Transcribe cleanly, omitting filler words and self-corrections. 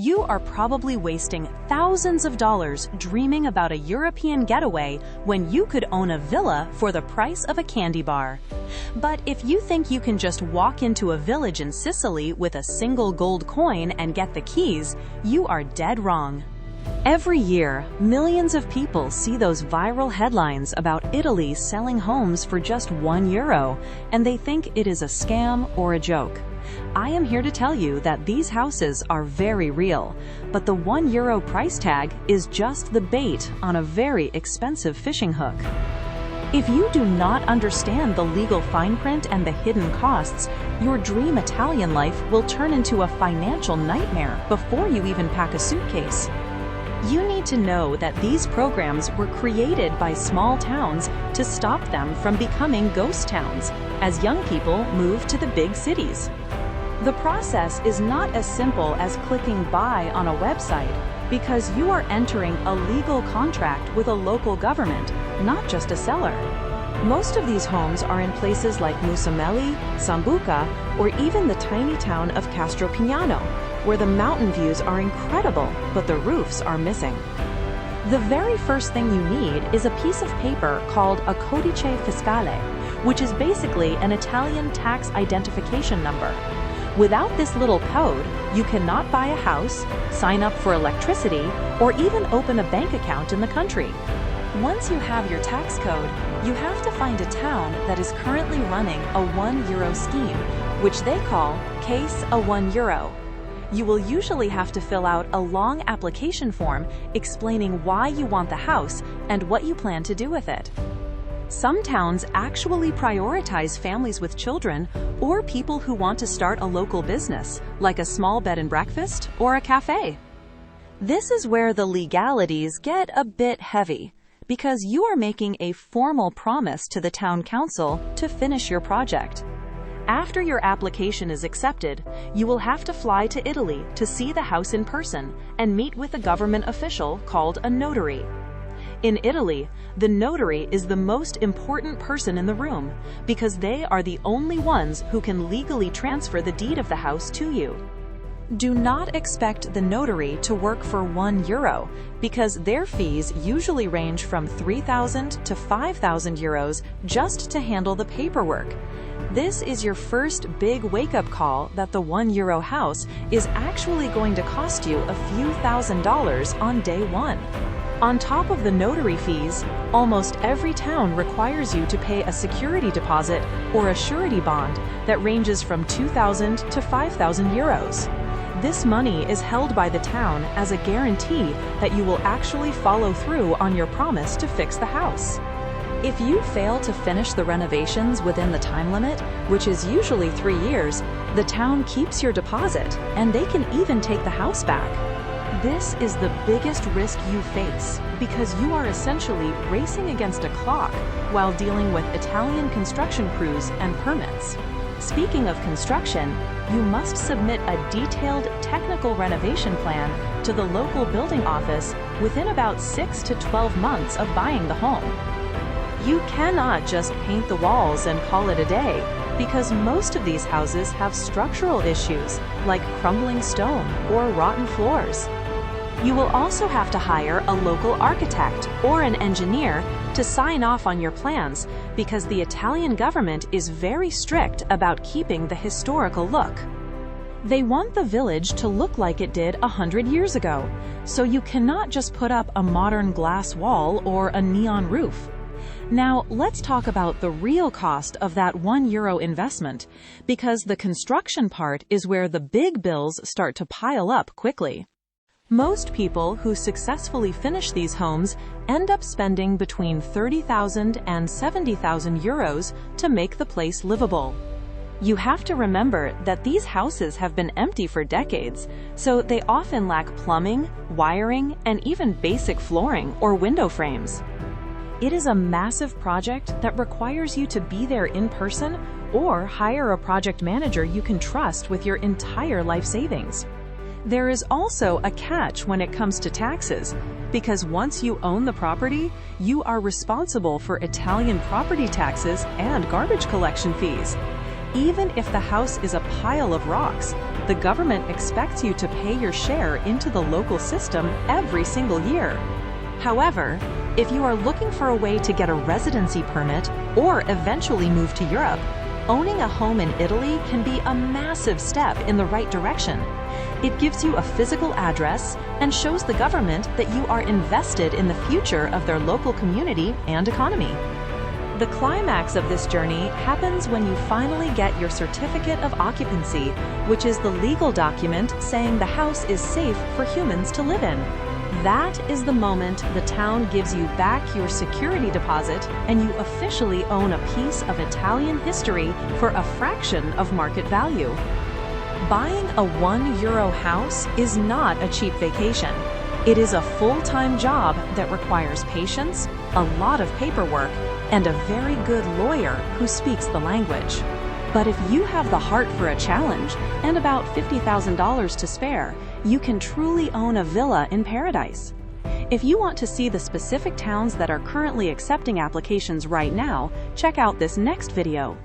You are probably wasting thousands of dollars dreaming about a European getaway when you could own a villa for the price of a candy bar. But if you think you can just walk into a village in Sicily with a single gold coin and get the keys, you are dead wrong. Every year, millions of people see those viral headlines about Italy selling homes for just €1, and they think it is a scam or a joke. I am here to tell you that these houses are very real, but the €1 price tag is just the bait on a very expensive fishing hook. If you do not understand the legal fine print and the hidden costs, your dream Italian life will turn into a financial nightmare before you even pack a suitcase. You need to know that these programs were created by small towns to stop them from becoming ghost towns as young people move to the big cities. The process is not as simple as clicking buy on a website, because you are entering a legal contract with a local government, not just a seller. Most of these homes are in places like Musamelli, Sambuca, or even the tiny town of Castropignano, where the mountain views are incredible, but the roofs are missing. The very first thing you need is a piece of paper called a codice fiscale, which is basically an Italian tax identification number. Without this little code, you cannot buy a house, sign up for electricity, or even open a bank account in the country. Once you have your tax code, you have to find a town that is currently running a €1 scheme, which they call Case a €1. You will usually have to fill out a long application form explaining why you want the house and what you plan to do with it. Some towns actually prioritize families with children or people who want to start a local business, like a small bed and breakfast or a cafe. This is where the legalities get a bit heavy, because you are making a formal promise to the town council to finish your project. After your application is accepted, you will have to fly to Italy to see the house in person and meet with a government official called a notary. In Italy, the notary is the most important person in the room because they are the only ones who can legally transfer the deed of the house to you. Do not expect the notary to work for €1 because their fees usually range from €3,000 to €5,000 just to handle the paperwork. This is your first big wake-up call that the €1 house is actually going to cost you a few $1,000s on day one. On top of the notary fees, almost every town requires you to pay a security deposit or a surety bond that ranges from €2,000 to €5,000. This money is held by the town as a guarantee that you will actually follow through on your promise to fix the house. If you fail to finish the renovations within the time limit, which is usually 3 years, the town keeps your deposit, and they can even take the house back. This is the biggest risk you face because you are essentially racing against a clock while dealing with Italian construction crews and permits. Speaking of construction, you must submit a detailed technical renovation plan to the local building office within about 6 to 12 months of buying the home. You cannot just paint the walls and call it a day, because most of these houses have structural issues like crumbling stone or rotten floors. You will also have to hire a local architect or an engineer to sign off on your plans because the Italian government is very strict about keeping the historical look. They want the village to look like it did 100 years ago, so you cannot just put up a modern glass wall or a neon roof. Now, let's talk about the real cost of that €1 investment, because the construction part is where the big bills start to pile up quickly. Most people who successfully finish these homes end up spending between €30,000 and €70,000 to make the place livable. You have to remember that these houses have been empty for decades, so they often lack plumbing, wiring, and even basic flooring or window frames. It is a massive project that requires you to be there in person or hire a project manager you can trust with your entire life savings. There is also a catch when it comes to taxes, because once you own the property, you are responsible for Italian property taxes and garbage collection fees. Even if the house is a pile of rocks, The government expects you to pay your share into the local system every single year. However, if you are looking for a way to get a residency permit or eventually move to Europe, owning a home in Italy can be a massive step in the right direction. It gives you a physical address and shows the government that you are invested in the future of their local community and economy. The climax of this journey happens when you finally get your certificate of occupancy, which is the legal document saying the house is safe for humans to live in. That is the moment the town gives you back your security deposit and you officially own a piece of Italian history for a fraction of market value. Buying a €1 house is not a cheap vacation. It is a full-time job that requires patience, a lot of paperwork, and a very good lawyer who speaks the language. But if you have the heart for a challenge and about $50,000 to spare, you can truly own a villa in paradise. If you want to see the specific towns that are currently accepting applications right now, check out this next video.